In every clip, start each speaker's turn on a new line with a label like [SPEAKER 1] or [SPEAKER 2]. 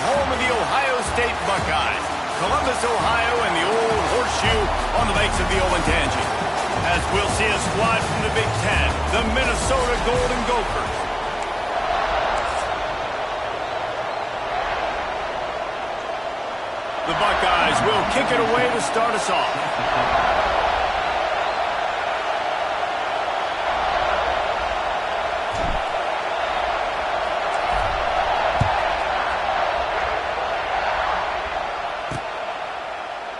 [SPEAKER 1] home of the Ohio State Buckeyes. Columbus, Ohio, and the old horseshoe on the banks of the Olentangy. As we'll see a squad from the Big Ten, the Minnesota Golden Gophers. The Buckeyes will kick it away to start us off.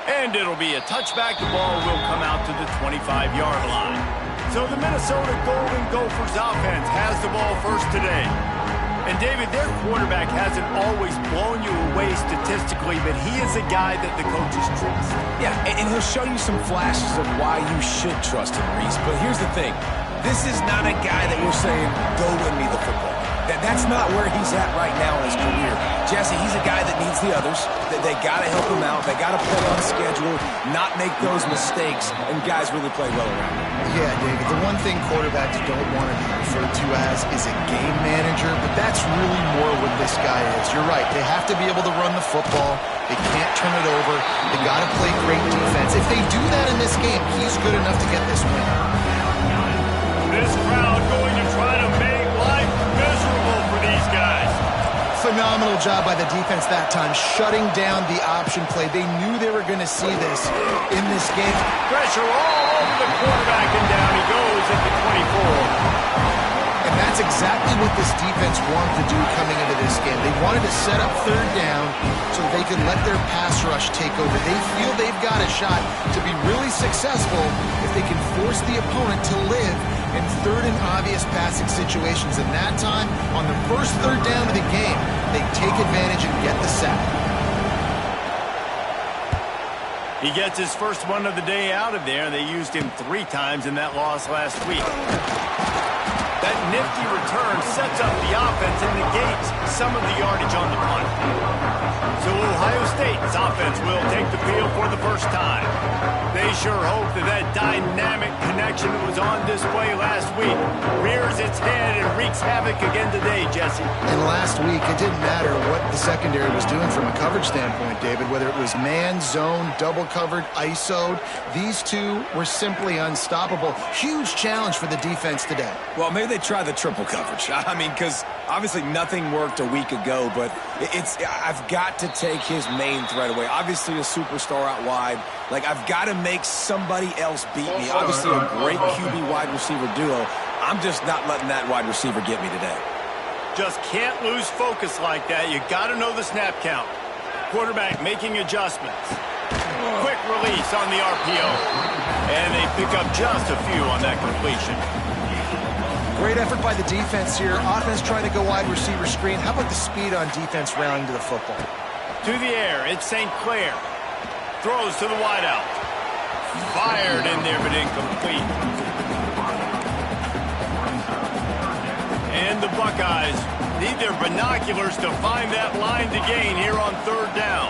[SPEAKER 1] And it'll be a touchback. The ball will come out to the 25-yard line. So the Minnesota Golden Gophers offense has the ball first today. And David, their quarterback hasn't always blown you away statistically, but he is a guy that the coaches trust.
[SPEAKER 2] Yeah, and he'll show you some flashes of why you should trust him, Reese. But here's the thing. This is not a guy that you're saying, go win me the football. That's not where he's at right now in his career. Jesse, he's a guy that needs the others. They got to help him out. They got to play on schedule, not make those mistakes, and guys really play well around him.
[SPEAKER 3] Yeah, David, the one thing quarterbacks don't want to be referred to as is a game manager, but that's really more what this guy is. You're right. They have to be able to run the football. They can't turn it over. They got to play great defense. If they do that in this game, he's good enough to get this win.
[SPEAKER 1] This crowd going to try to make life miserable for these guys.
[SPEAKER 3] Phenomenal job by the defense that time, shutting down the option play. They knew they were going to see this in this game.
[SPEAKER 1] Pressure all over the quarterback, and down he goes at the 24.
[SPEAKER 3] And that's exactly what this defense wanted to do coming into this game. They wanted to set up third down so they could let their pass rush take over. They feel they've got a shot to be really successful if they can force the opponent to live in third and obvious passing situations. And that time, on the first third down of the game, they take advantage and get the sack.
[SPEAKER 1] He gets his first one of the day out of there. They used him 3 times in that loss last week. That nifty return sets up the offense and negates some of the yardage on the punt. So Ohio State's offense will take the field for the first time. They sure hope that that dynamic connection that was on display last week rears its head and wreaks havoc again today, Jesse.
[SPEAKER 3] And last week, it didn't matter what the secondary was doing from a coverage standpoint, David, whether it was man, zone, double covered, ISO'd. These two were simply unstoppable. Huge challenge for the defense today.
[SPEAKER 2] Well, maybe they try the triple coverage. I mean, because obviously nothing worked a week ago, but I've got to take his main threat away. Obviously a superstar out wide. Like, I've got to make somebody else beat me. Obviously a great QB wide receiver duo. I'm just not letting that wide receiver get me today.
[SPEAKER 1] Just can't lose focus like that. You got to know the snap count. Quarterback making adjustments. Quick release on the RPO. And they pick up just a few on that completion.
[SPEAKER 3] Great effort by the defense here. Offense trying to go wide receiver screen. How about the speed on defense rallying to the football?
[SPEAKER 1] To the air, it's St. Clair. Throws to the wideout. Fired in there, but incomplete. And the Buckeyes need their binoculars to find that line to gain here on third down.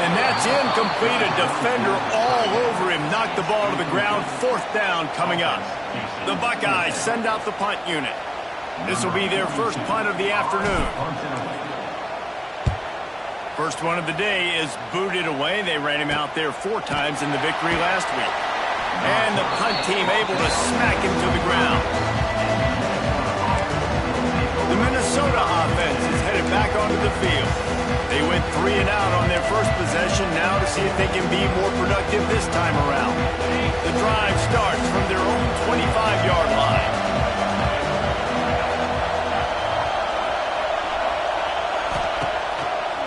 [SPEAKER 1] And that's incomplete. A defender all over him. Knocked the ball to the ground. Fourth down coming up. The Buckeyes send out the punt unit. This will be their first punt of the afternoon. First one of the day is booted away. They ran him out there 4 times in the victory last week. And the punt team able to smack him to the ground. The Minnesota offense is headed back onto the field. They went 3 and out on their first possession. Now to see if they can be more productive this time around. The drive starts from their own 25-yard line.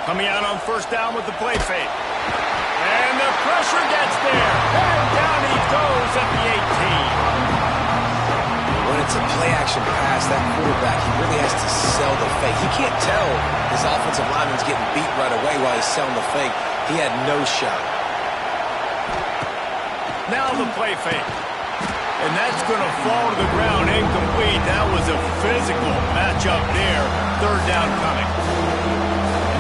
[SPEAKER 1] Coming out on first down with the play fake. And the pressure gets there. And down he goes at the 18.
[SPEAKER 2] When it's a play-action pass, that quarterback, he really has to sell the fake. He can't tell his offensive lineman's getting beat right away while he's selling the fake. He had no shot.
[SPEAKER 1] Now the play fake. And that's going to fall to the ground incomplete. That was a physical matchup there. Third down coming.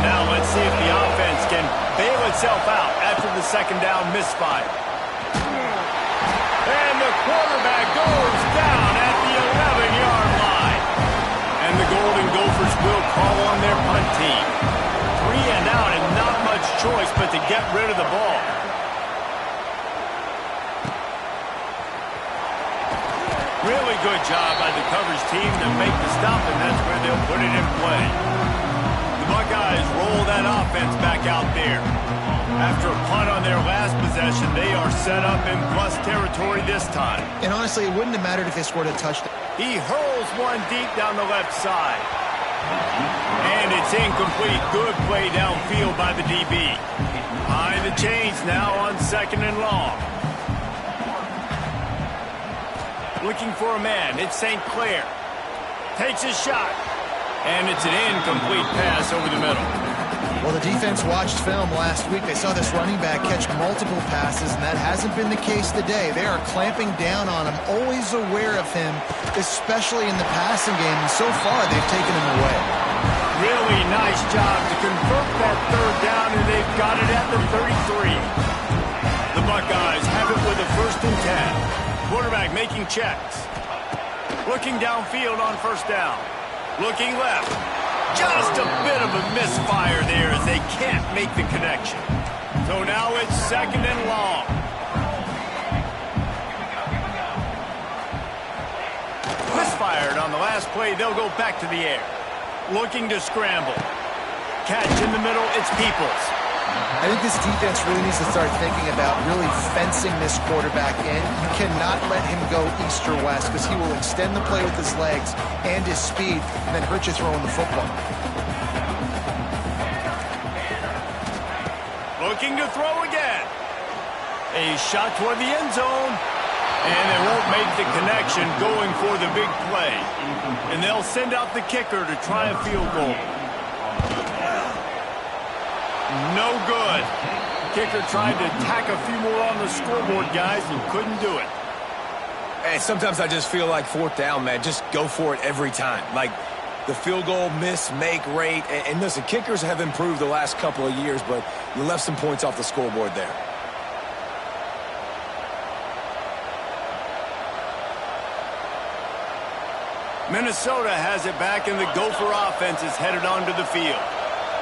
[SPEAKER 1] Now let's see if the offense can bail itself out after the second down misfire. And the quarterback goes down at the 11-yard line. And the Golden Gophers will call on their punt team. 3 and out and not much choice but to get rid of the ball. Really good job by the coverage team to make the stop, and that's where they'll put it in play. The Buckeyes roll that offense back out there. After a punt on their last possession, they are set up in plus territory this time.
[SPEAKER 3] And honestly, it wouldn't have mattered if they scored a touchdown.
[SPEAKER 1] He hurls one deep down the left side. And it's incomplete. Good play downfield by the DB. Behind the chains now on 2nd and long. Looking for a man. It's St. Clair. Takes a shot. And it's an incomplete pass over the middle.
[SPEAKER 3] Well, the defense watched film last week. They saw this running back catch multiple passes, and that hasn't been the case today. They are clamping down on him, always aware of him, especially in the passing game. And so far, they've taken him away.
[SPEAKER 1] Really nice job to convert that 3rd down, and they've got it at the 33. The Buckeyes have it with a 1st and 10. Quarterback making checks. Looking downfield on 1st down. Looking left. Just a bit of a misfire there as they can't make the connection. So now it's 2nd and long. Misfired on the last play. They'll go back to the air. Looking to scramble. Catch in the middle. It's Peoples.
[SPEAKER 3] I think this defense really needs to start thinking about really fencing this quarterback in. You cannot let him go east or west because he will extend the play with his legs and his speed and then hurt you throwing the football.
[SPEAKER 1] Looking to throw again. A shot toward the end zone. And they won't make the connection going for the big play. And they'll send out the kicker to try a field goal. No good. Kicker tried to tack a few more on the scoreboard, guys, and couldn't do it.
[SPEAKER 2] Hey, sometimes I just feel like 4th down, man. Just go for it every time. Like the field goal miss, make rate. And listen, kickers have improved the last couple of years, but you left some points off the scoreboard there.
[SPEAKER 1] Minnesota has it back, and the Gopher offense is headed onto the field.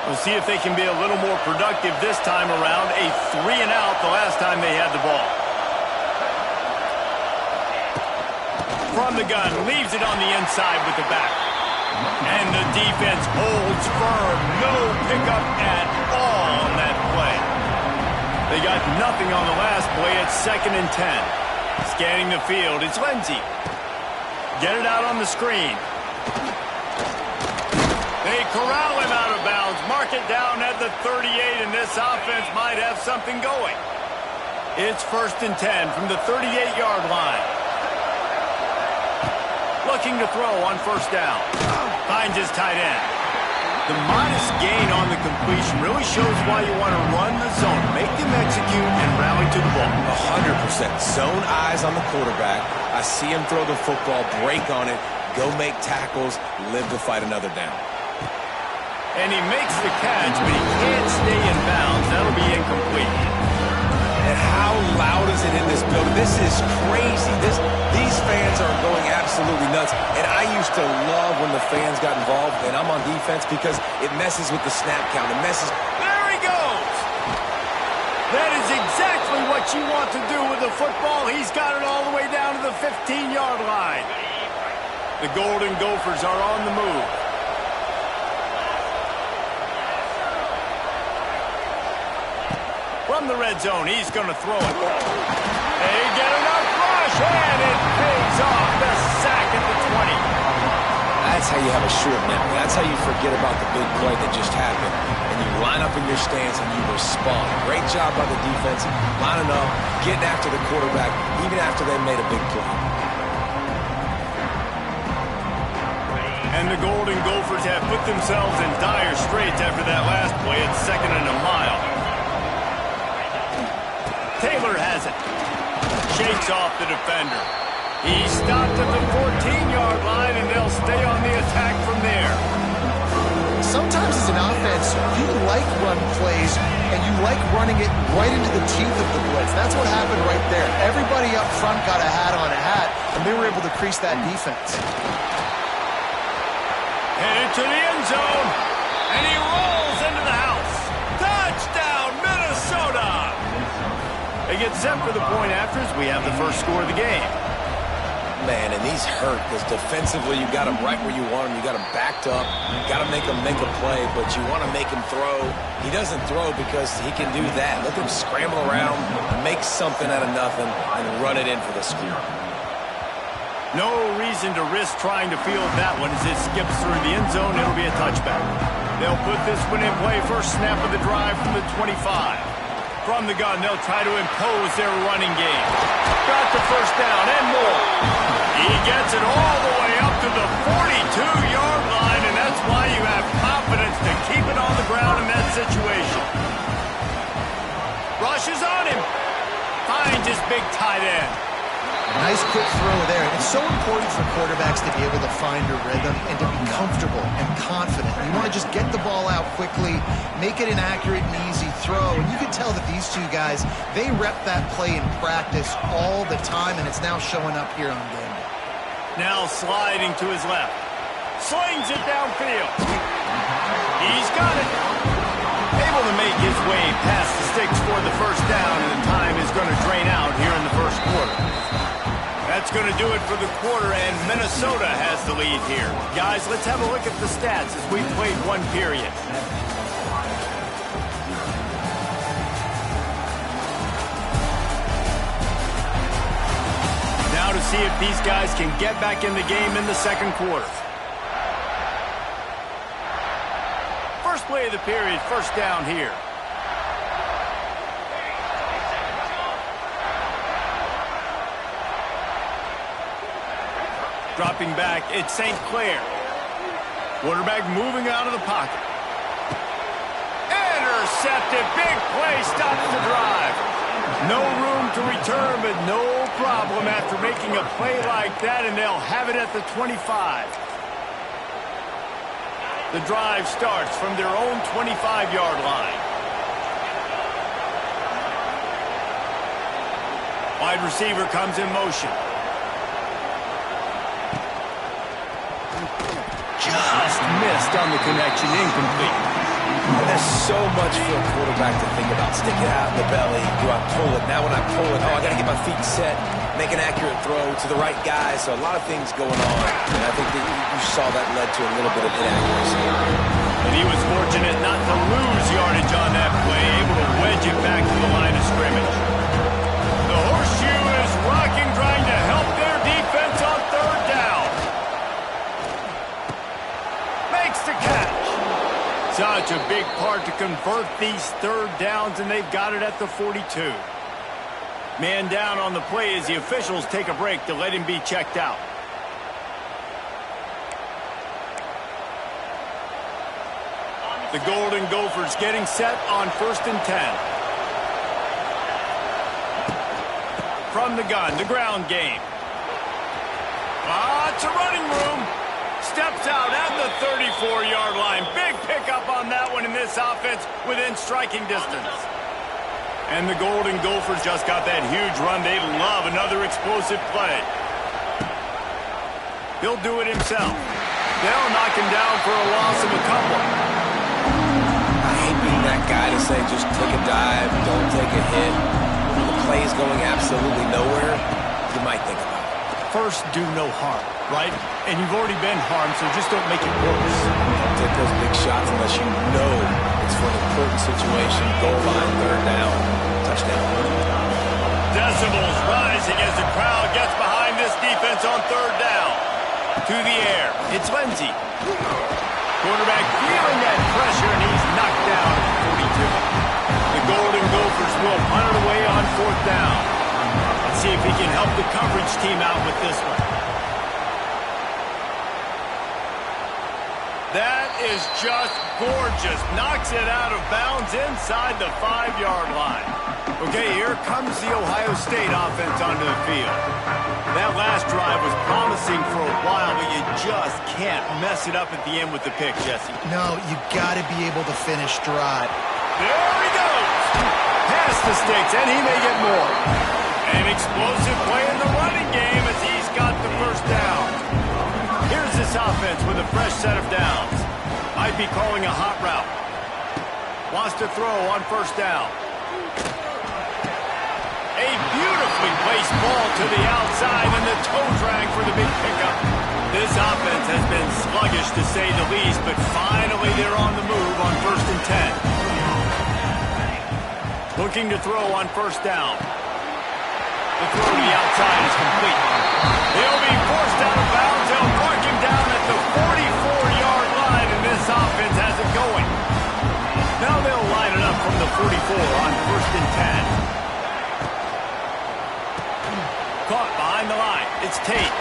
[SPEAKER 1] We'll see if they can be a little more productive this time around. A 3 and out the last time they had the ball. From the gun, leaves it on the inside with the back. And the defense holds firm. No pickup at all on that play. They got nothing on the last play. It's 2nd and 10. Scanning the field, it's Lindsey. Get it out on the screen. They corral him out of bounds. Mark it down at the 38, and this offense might have something going. It's 1st and 10 from the 38-yard line. Looking to throw on 1st down. Finds his tight end. The modest gain on the completion really shows why you want to run the zone. Make them execute and rally to the ball.
[SPEAKER 2] 100%. Zone eyes on the quarterback. I see him throw the football, break on it, go make tackles, live to fight another down.
[SPEAKER 1] And he makes the catch, but he can't stay in bounds. That'll be incomplete.
[SPEAKER 2] And how loud is it in this building? This is crazy. These fans are going absolutely nuts. And I used to love when the fans got involved, and I'm on defense because it messes with the snap count. It messes.
[SPEAKER 1] There he goes. That is exactly what you want to do with the football. He's got it all the way down to the 15-yard line. The Golden Gophers are on the move. From the red zone, he's going to throw it. They get enough rush, and it pays off. The sack at the 20.
[SPEAKER 2] That's how you have a short memory. That's how you forget about the big play that just happened. And you line up in your stance and you respond. Great job by the defense, lining up, getting after the quarterback, even after they made a big play.
[SPEAKER 1] And the Golden Gophers have put themselves in dire straits after that last play. It's 2nd and a mile. Taylor has it. Shakes off the defender. He stopped at the 14-yard line, and they'll stay on the attack from there.
[SPEAKER 3] Sometimes as an offense, you like run plays, and you like running it right into the teeth of the blitz. That's what happened right there. Everybody up front got a hat on a hat, and they were able to crease that defense.
[SPEAKER 1] Headed to the end zone. And he rolls into the house. Touchdown, Minnesota! They get set for the point after as we have the first score of the game.
[SPEAKER 2] Man, and he's hurt because defensively you got him right where you want him. You got him backed up. You got to make him make a play, but you want to make him throw. He doesn't throw because he can do that. Let him scramble around, make something out of nothing, and run it in for the score.
[SPEAKER 1] No reason to risk trying to field that one as it skips through the end zone. It'll be a touchback. They'll put this one in play. First snap of the drive from the 25. From the gun, they'll try to impose their running game. Got the first down and more. He gets it all the way up to the 42-yard line, and that's why you have confidence to keep it on the ground in that situation. Rushes on him. Finds his big tight end.
[SPEAKER 3] Nice quick throw there. It's so important for quarterbacks to be able to find a rhythm and to be comfortable and confident. You want to just get the ball out quickly, make it an accurate and easy throw. And you can tell that these two guys, they rep that play in practice all the time, and it's now showing up here on game day.
[SPEAKER 1] Now sliding to his left. Slings it downfield. He's got it. Able to make his way past the sticks for the first down, and the time is going to drain out here in the first quarter. That's going to do it for the quarter, and Minnesota has the lead here. Guys, let's have a look at the stats as we played one period. Now to see if these guys can get back in the game in the second quarter. First play of the period, first down here. Dropping back, it's St. Clair. Quarterback moving out of the pocket. Intercepted, big play, stops the drive. No room to return, but no problem after making a play like that, and they'll have it at the 25. The drive starts from their own 25-yard line. Wide receiver comes in motion. Just missed on the connection, incomplete.
[SPEAKER 2] There's so much for a quarterback to think about. Stick it out in the belly. Do I pull it? Now when I pull it, I got to get my feet set, make an accurate throw to the right guy. So a lot of things going on. And I think that you saw that led to a little bit of inaccuracy.
[SPEAKER 1] And he was fortunate not to lose yardage on that play, able to wedge it back to the line of scrimmage. The horseshoe is rocking, trying to help their defense on third down. Makes the catch. Such a big part to convert these third downs, and they've got it at the 42. Man down on the play as the officials take a break to let him be checked out. The Golden Gophers getting set on 1st and 10. From the gun, the ground game. It's a running room. Steps out at the 34-yard line. Big pickup on that one in this offense within striking distance. And the Golden Gophers just got that huge run. They love another explosive play. He'll do it himself. They'll knock him down for a loss of a couple.
[SPEAKER 2] I hate being that guy to say just take a dive, don't take a hit. When the play is going absolutely nowhere, you might think about it.
[SPEAKER 1] First, do no harm, right? And you've already been harmed, so just don't make it worse.
[SPEAKER 2] Don't take those big shots unless you know it's for an important situation. Goal line, third down, touchdown.
[SPEAKER 1] Decibels rising as the crowd gets behind this defense on third down. To the air, it's Lindsey. Quarterback feeling that pressure, and he's knocked down at 42. The Golden Gophers will punt it away on 4th down. Let's see if he can help the coverage team out with this one. That is just gorgeous. Knocks it out of bounds inside the 5-yard line. Okay, here comes the Ohio State offense onto the field. That last drive was promising for a while, but you just can't mess it up at the end with the pick, Jesse.
[SPEAKER 3] No, you got to be able to finish drive.
[SPEAKER 1] There he goes. Past the sticks, and he may get more. An explosive play in the running game as he's got the first down. Here's the this offense with a fresh set of downs. Might be calling a hot route. Wants to throw on first down. A beautifully placed ball to the outside and the toe drag for the big pickup. This offense has been sluggish to say the least, but finally they're on the move on 1st and 10. Looking to throw on first down. The throw to the outside is complete. He'll be forced out of bounds. They'll mark him down at the 44-yard line, and this offense has it going. Now they'll line it up from the 44 on 1st and 10. Caught behind the line. It's Tate.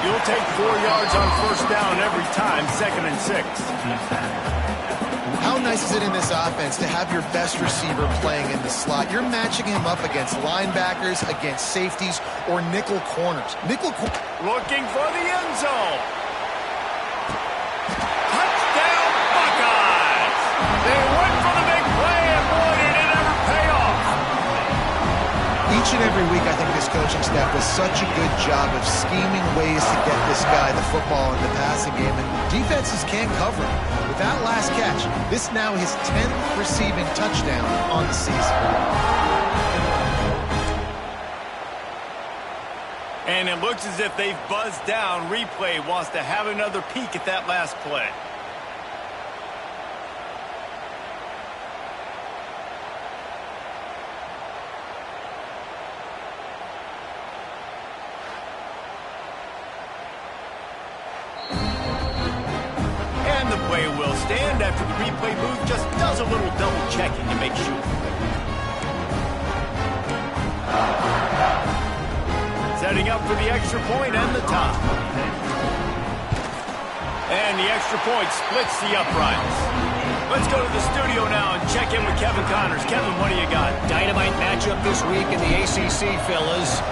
[SPEAKER 1] You'll take 4 yards on first down every time, 2nd and 6.
[SPEAKER 3] How nice is it in this offense to have your best receiver playing in the slot? You're matching him up against linebackers, against safeties, or nickel corners.
[SPEAKER 1] Looking for the end zone. Touchdown, Buckeyes! They went for the big play, and boy, did it ever pay off.
[SPEAKER 3] Each and every week, I think this coaching staff does such a good job of scheming ways to get this guy the football in the passing game, and defenses can't cover it. With that last catch, this now his 10th receiving touchdown on the season.
[SPEAKER 1] And it looks as if they've buzzed down. Replay wants to have another peek at that last play. And the play will stand after the replay booth just does a little double checking to make sure. Setting up for the extra point and the top. And the extra point splits the uprights. Let's go to the studio now and check in with Kevin Connors. Kevin, what do you got?
[SPEAKER 4] Dynamite matchup this week in the ACC, fellas.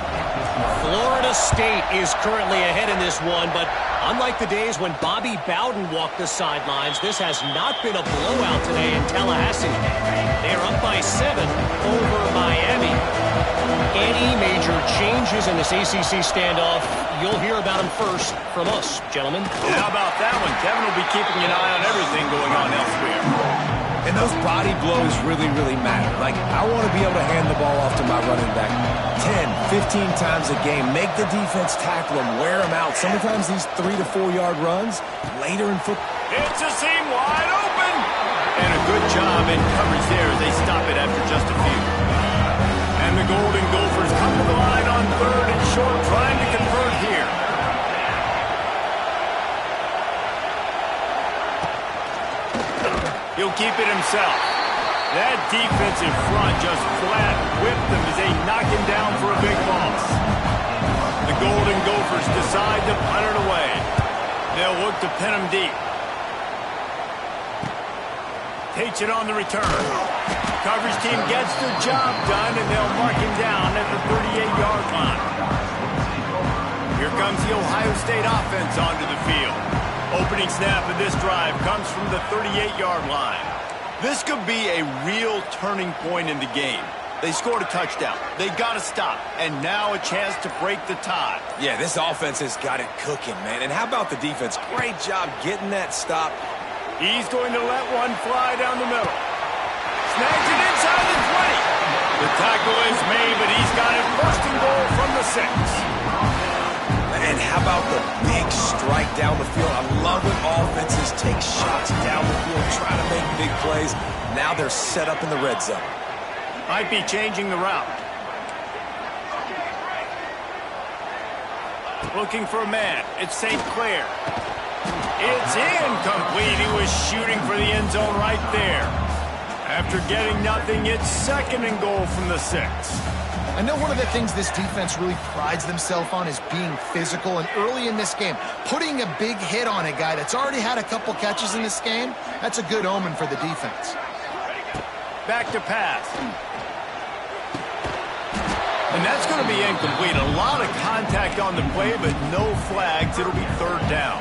[SPEAKER 4] Florida State is currently ahead in this one, but unlike the days when Bobby Bowden walked the sidelines, this has not been a blowout today in Tallahassee. They are up by 7 over Miami. Any major changes in this ACC standoff, you'll hear about them first from us, gentlemen.
[SPEAKER 1] And how about that one? Kevin will be keeping an eye on everything going on elsewhere.
[SPEAKER 2] And those body blows really, really matter. Like, I want to be able to hand the ball off to my running back 10, 15 times a game. Make the defense tackle them, wear them out. Sometimes these 3 to 4 yard runs later in football.
[SPEAKER 1] It's a seam wide open. And a good job in coverage there as they stop it after just a few. And the Golden Gophers come to the line on 3rd and short, trying to convert here. He'll keep it himself. That defensive front just flat whipped them as they knock him down for a big loss. The Golden Gophers decide to punt it away. They'll look to pin him deep. Takes it on the return. Coverage team gets their job done, and they'll mark him down at the 38-yard line. Here comes the Ohio State offense onto the field. Opening snap of this drive comes from the 38-yard line. This could be a real turning point in the game. They scored a touchdown. They got to stop. And now a chance to break the tie.
[SPEAKER 2] Yeah, this offense has got it cooking, man. And how about the defense? Great job getting that stop.
[SPEAKER 1] He's going to let one fly down the middle. Snags it inside the 20. The tackle is made, but he's got it 1st and goal from the 6.
[SPEAKER 2] And how about the big strike down the field? I love when offenses take shots down the field, try to make big plays. Now they're set up in the red zone.
[SPEAKER 1] Might be changing the route. Looking for a man. It's St. Clair. It's incomplete. He was shooting for the end zone right there. After getting nothing, it's 2nd and goal from the 6.
[SPEAKER 3] I know one of the things this defense really prides themselves on is being physical, and early in this game, putting a big hit on a guy that's already had a couple catches in this game, that's a good omen for the defense.
[SPEAKER 1] Back to pass. And that's going to be incomplete. A lot of contact on the play, but no flags. It'll be 3rd down.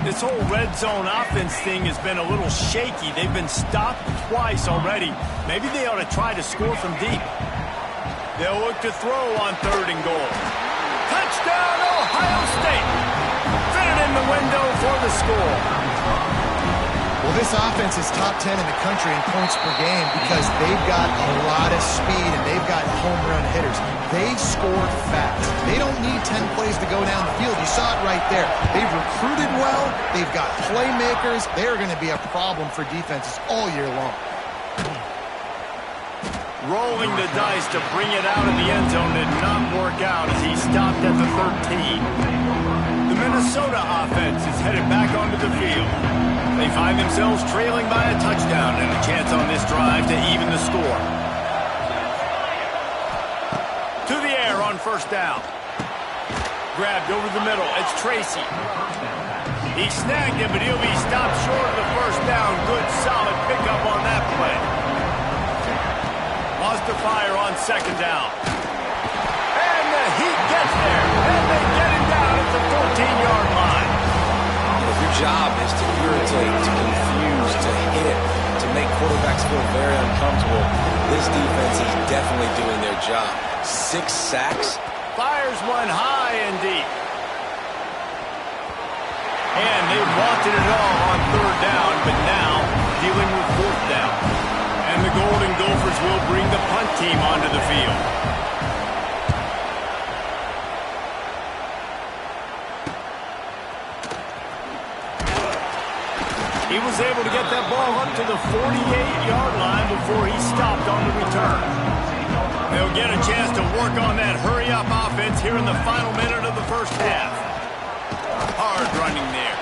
[SPEAKER 1] This whole red zone offense thing has been a little shaky. They've been stopped twice already. Maybe they ought to try to score from deep. They'll look to throw on 3rd and goal. Touchdown, Ohio State. Fit it in the window for the score.
[SPEAKER 3] Well, this offense is top 10 in the country in points per game because they've got a lot of speed and they've got home run hitters. They score fast. They don't need 10 plays to go down the field. You saw it right there. They've recruited well. They've got playmakers. They're going to be a problem for defenses all year long.
[SPEAKER 1] Rolling the dice to bring it out of the end zone did not work out as he stopped at the 13. The Minnesota offense is headed back onto the field. They find themselves trailing by a touchdown and a chance on this drive to even the score. To the air on first down. Grabbed over the middle. It's Tracy. He snagged it, but he'll be stopped short of the first down. Good, solid pickup on that play. Lost the fire on second down. And the Heat gets there. And they get him down at the 14-yard line.
[SPEAKER 2] If your job is to irritate, to confuse, to hit, to make quarterbacks feel very uncomfortable, this defense is definitely doing their job. 6 sacks.
[SPEAKER 1] Fires one high and deep. And they wanted it all on third down, but now dealing with fourth down. And the Golden Gophers will bring the punt team onto the field. He was able to get that ball up to the 48-yard line before he stopped on the return. They'll get a chance to work on that hurry-up offense here in the final minute of the first half. Hard running there.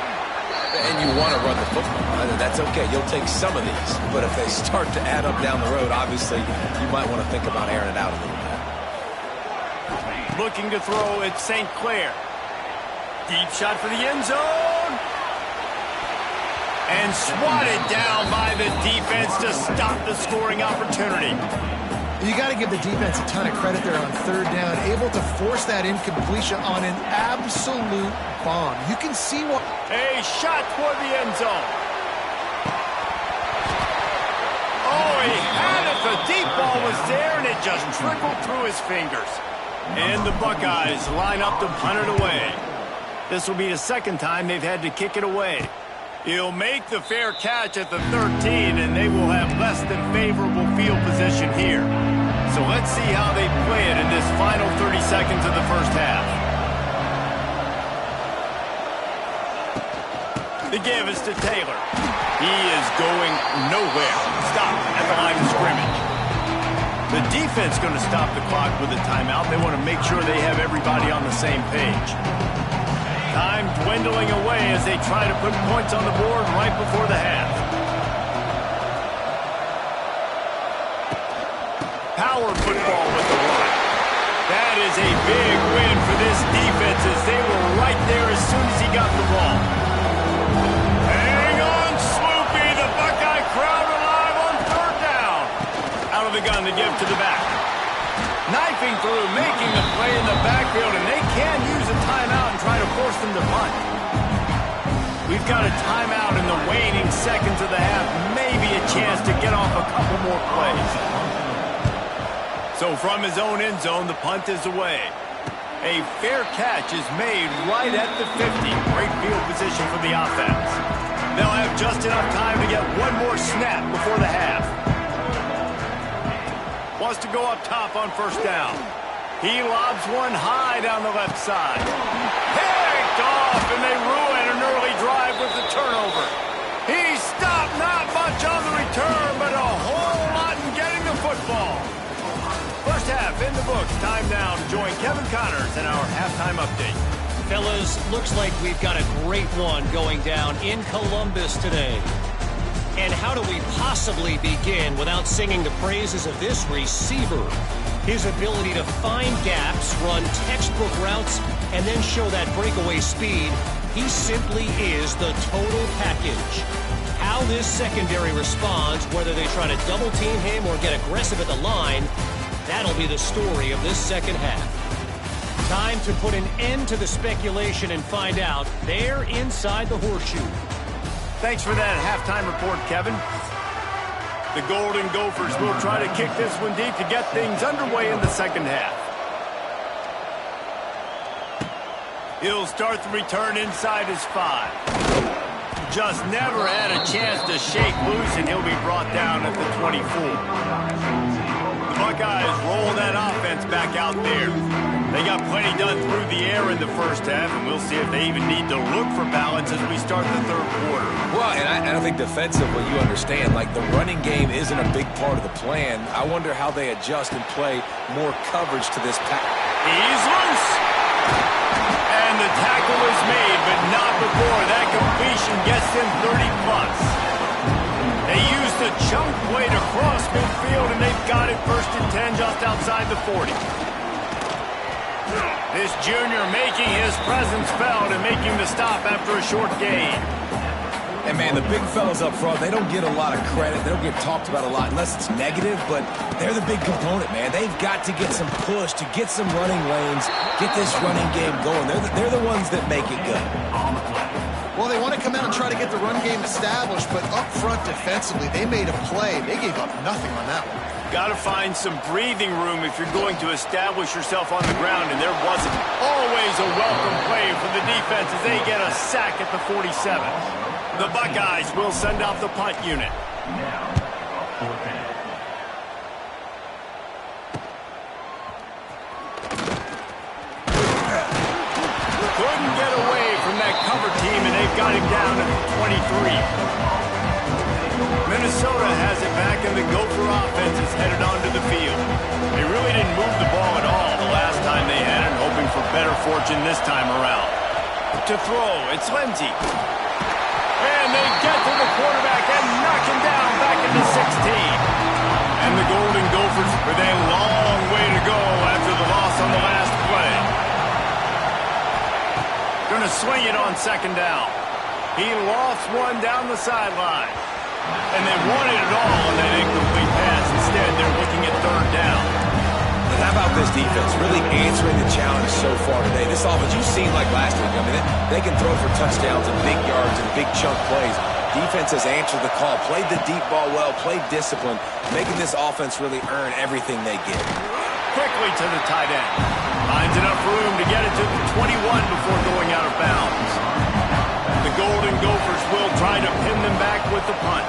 [SPEAKER 2] And you want to run the football. That's okay. You'll take some of these. But if they start to add up down the road, obviously, you might want to think about airing it out a little bit.
[SPEAKER 1] Looking to throw at St. Clair. Deep shot for the end zone. And swatted down by the defense to stop the scoring opportunity.
[SPEAKER 3] You got to give the defense a ton of credit there on third down, able to force that incompletion on an absolute bomb. You can see what...
[SPEAKER 1] A shot toward the end zone. Oh, he had it. The deep ball was there, and it just trickled through his fingers. And the Buckeyes line up to punt it away. This will be the second time they've had to kick it away. He'll make the fair catch at the 13, and they will have less than favorable field position here. So let's see how they play it in this final 30 seconds of the first half. The give is to Taylor. He is going nowhere. Stop at the line of scrimmage. The defense going to stop the clock with a timeout. They want to make sure they have everybody on the same page. Time dwindling away as they try to put points on the board right before the half. Power football with the run. That is a big win for this defense as they were right there as soon as he got the ball. Hang on, Swoopy. The Buckeye crowd alive on third down. Out of the gun to give to the back. Knifing through, making the play in the backfield, and they can use a timeout and try to force them to punt. We've got a timeout in the waning seconds of the half, maybe a chance to get off a couple more plays. So from his own end zone, the punt is away. A fair catch is made right at the 50. Great field position for the offense. They'll have just enough time to get one more snap before the half. Wants to go up top on first down. He lobs one high down the left side. Picked off, and they ruin an early drive with the turnover. He stopped, not much on the return, but a whole lot in getting the football. First half in the books. Time now to join Kevin Connors in our halftime update.
[SPEAKER 4] Fellas, looks like we've got a great one going down in Columbus today. And how do we possibly begin without singing the praises of this receiver? His ability to find gaps, run textbook routes, and then show that breakaway speed. He simply is the total package. How this secondary responds, whether they try to double team him or get aggressive at the line, that'll be the story of this second half. Time to put an end to the speculation and find out. They're inside the horseshoe.
[SPEAKER 1] Thanks for that halftime report, Kevin. The Golden Gophers will try to kick this one deep to get things underway in the second half. He'll start the return inside his 5. Just never had a chance to shake loose, and he'll be brought down at the 24. The Buckeyes roll that offense back out there. They got plenty done through the air in the first half, and we'll see if they even need to look for balance as we start the third quarter.
[SPEAKER 2] Well, and I think defensively, you understand, like the running game isn't a big part of the plan. I wonder how they adjust and play more coverage to this pass.
[SPEAKER 1] He's loose. And the tackle is made, but not before that completion gets them 30-plus. They used the chunk play to cross midfield, and they've got it 1st and 10 just outside the 40. This junior making his presence felt and making the stop after a short gain.
[SPEAKER 2] And, man, the big fellas up front, they don't get a lot of credit. They don't get talked about a lot unless it's negative, but they're the big component, man. They've got to get some push, to get some running lanes, get this running game going. They're the ones that make it go.
[SPEAKER 3] Well, they want to come out and try to get the run game established, but up front defensively, they made a play. They gave up nothing on that one.
[SPEAKER 1] Got to find some breathing room if you're going to establish yourself on the ground, and there wasn't. Always a welcome play for the defense as they get a sack at the 47. The Buckeyes will send out the punt unit. Couldn't get away from that cover team, and they've got him down at the 23. Minnesota has it back, and the Gopher offense is headed onto the field. They really didn't move the ball at all the last time they had it, hoping for better fortune this time around. To throw, it's Lindsey. And they get to the quarterback and knock him down back into 16. And the Golden Gophers with a long way to go after the loss on the last play. Going to swing it on 2nd down. He lofts one down the sideline. And they wanted it all on that incomplete pass. Instead, they're looking at 3rd down.
[SPEAKER 2] And how about this defense really answering the challenge so far today? This offense, you've seen like last week. I mean, they can throw for touchdowns and big yards and big chunk plays. Defense has answered the call, played the deep ball well, played discipline, making this offense really earn everything they get.
[SPEAKER 1] Quickly to the tight end. Finds enough room to get it to the 21 before going out of bounds. The Golden Gophers will try to pin them back with the punt.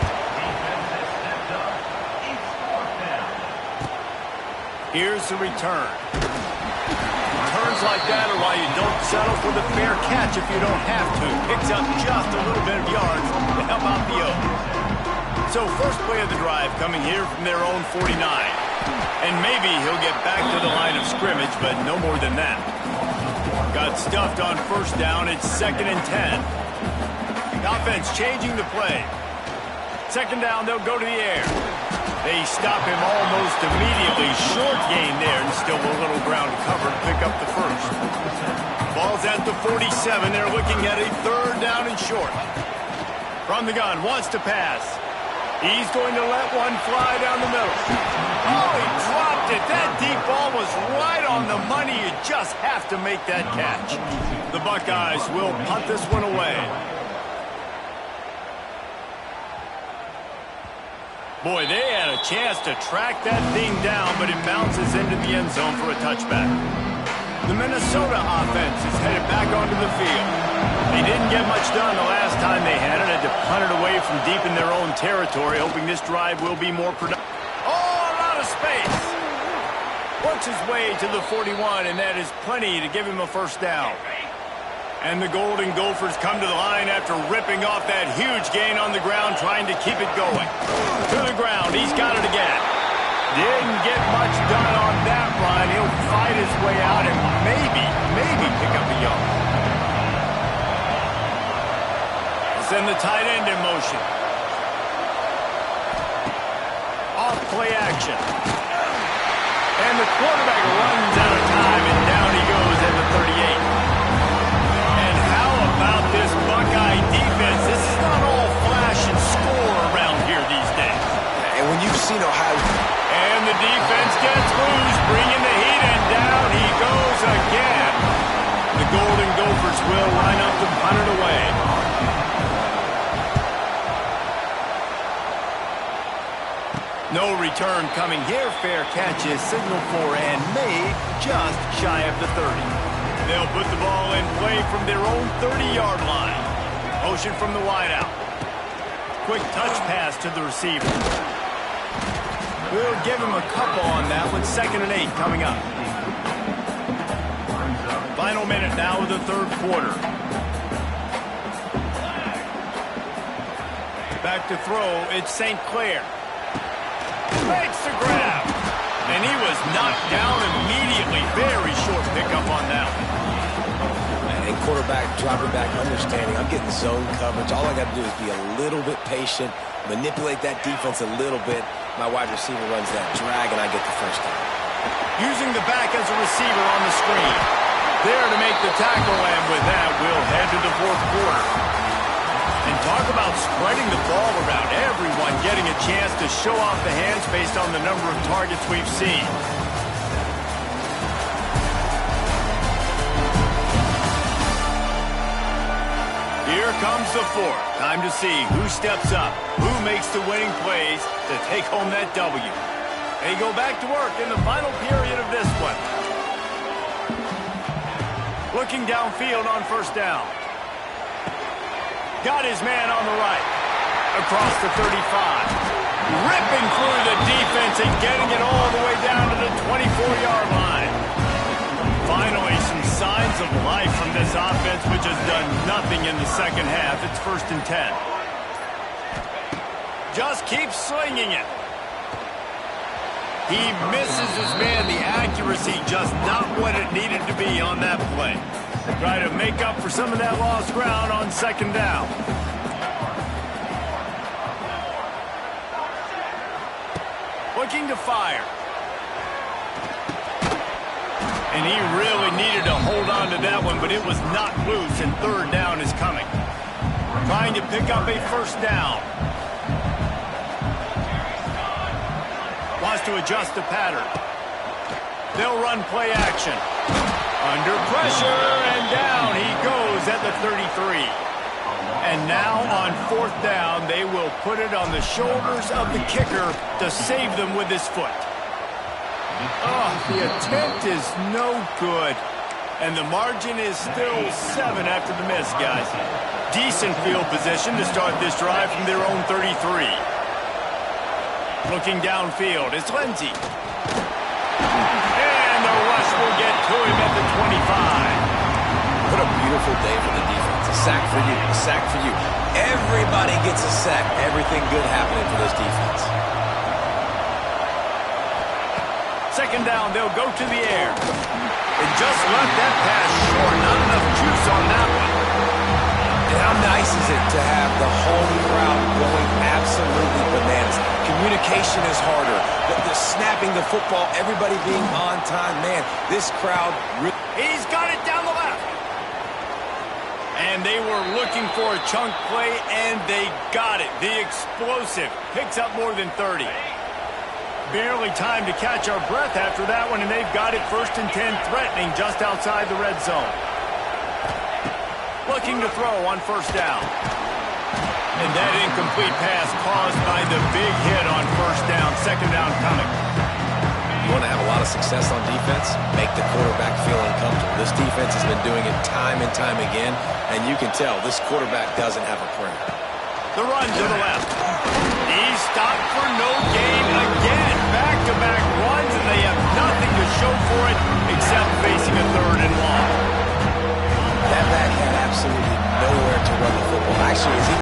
[SPEAKER 1] Here's the return. Returns like that are why you don't settle for the fair catch if you don't have to. Picks up just a little bit of yards to help out the Oaks. So first play of the drive coming here from their own 49. And maybe he'll get back to the line of scrimmage, but no more than that. Got stuffed on 1st down. It's 2nd and 10. The offense changing the play. 2nd down, they'll go to the air. They stop him almost immediately. Short gain there, and still a little ground covered. Pick up the 1st. Ball's at the 47. They're looking at a 3rd down and short. From the gun, wants to pass. He's going to let one fly down the middle. Oh, he dropped it. That deep ball was right on the money. You just have to make that catch. The Buckeyes will punt this one away. Boy, they had a chance to track that thing down, but it bounces into the end zone for a touchback. The Minnesota offense is headed back onto the field. They didn't get much done the last time they had it. Had to punt it away from deep in their own territory, hoping this drive will be more productive. Oh, out of space. Works his way to the 41, and that is plenty to give him a 1st down. And the Golden Gophers come to the line after ripping off that huge gain on the ground, trying to keep it going. To the ground, he's got it again. Didn't get much done on that run. He'll fight his way out and maybe pick up a yard. We'll send the tight end in motion. Off play action. And the quarterback runs out of time, and down he goes at the 38. About this Buckeye defense, this is not all flash and score around here these days.
[SPEAKER 2] And when you've seen Ohio...
[SPEAKER 1] And the defense gets loose, bringing the heat, and down he goes again. The Golden Gophers will line up to punt it away. No return coming here. Fair catch is signaled for and made just shy of the 30. They'll put the ball in play from their own 30-yard line. Motion from the wideout. Quick touch pass to the receiver. We'll give him a couple on that with 2nd and 8 coming up. Final minute now of the third quarter. Back to throw, it's St. Clair. Makes the grab. And he was knocked down immediately. Very short pickup on that one.
[SPEAKER 2] And quarterback dropping back, understanding I'm getting zone coverage. All I got to do is be a little bit patient, manipulate that defense a little bit. My wide receiver runs that drag, and I get the first down.
[SPEAKER 1] Using the back as a receiver on the screen. There to make the tackle, and with that, we'll head to the fourth quarter. And talk about spreading the ball around. Everyone getting a chance to show off the hands based on the number of targets we've seen. Here comes the fourth. Time to see who steps up, who makes the winning plays to take home that W. They go back to work in the final period of this one. Looking downfield on first down. Got his man on the right. Across the 35. Ripping through the defense and getting it all the way down to the 24-yard line. Finally, some signs of life from this offense, which has done nothing in the second half. It's 1st and 10. Just keeps slinging it. He misses his man. The accuracy just not what it needed to be on that play. Try to make up for some of that lost ground on 2nd down. Looking to fire. And he really needed to hold on to that one, but it was not loose, and 3rd down is coming. Trying to pick up a 1st down. Wants to adjust the pattern. They'll run play action. Under pressure, and down he goes at the 33. And now on 4th down, they will put it on the shoulders of the kicker to save them with his foot. Oh, the attempt is no good. And the margin is still 7 after the miss, guys. Decent field position to start this drive from their own 33. Looking downfield, it's Lindsey. And the rush will get to him at the 25.
[SPEAKER 2] What a beautiful day for the defense. A sack for you, a sack for you. Everybody gets a sack. Everything good happening for this defense.
[SPEAKER 1] 2nd down, they'll go to the air. And just left that pass short. Not enough juice on that one.
[SPEAKER 2] And how nice is it to have the home crowd going absolutely bananas? Communication is harder. The snapping the football, everybody being on time. Man, this crowd really...
[SPEAKER 1] He's got it down the left. And they were looking for a chunk play, and they got it. The explosive picks up more than 30. Barely time to catch our breath after that one, and they've got it 1st and 10, threatening just outside the red zone. Looking to throw on 1st down. And that incomplete pass caused by the big hit on 1st down. 2nd down coming.
[SPEAKER 2] You want to have a lot of success on defense? Make the quarterback feel uncomfortable. This defense has been doing it time and time again, and you can tell this quarterback doesn't have a prayer.
[SPEAKER 1] The run to the left. He's stopped for no gain again. Back-to-back runs, and they have nothing to show for it except facing a 3rd and long.
[SPEAKER 2] That back had absolutely nowhere to run the football. Actually, as he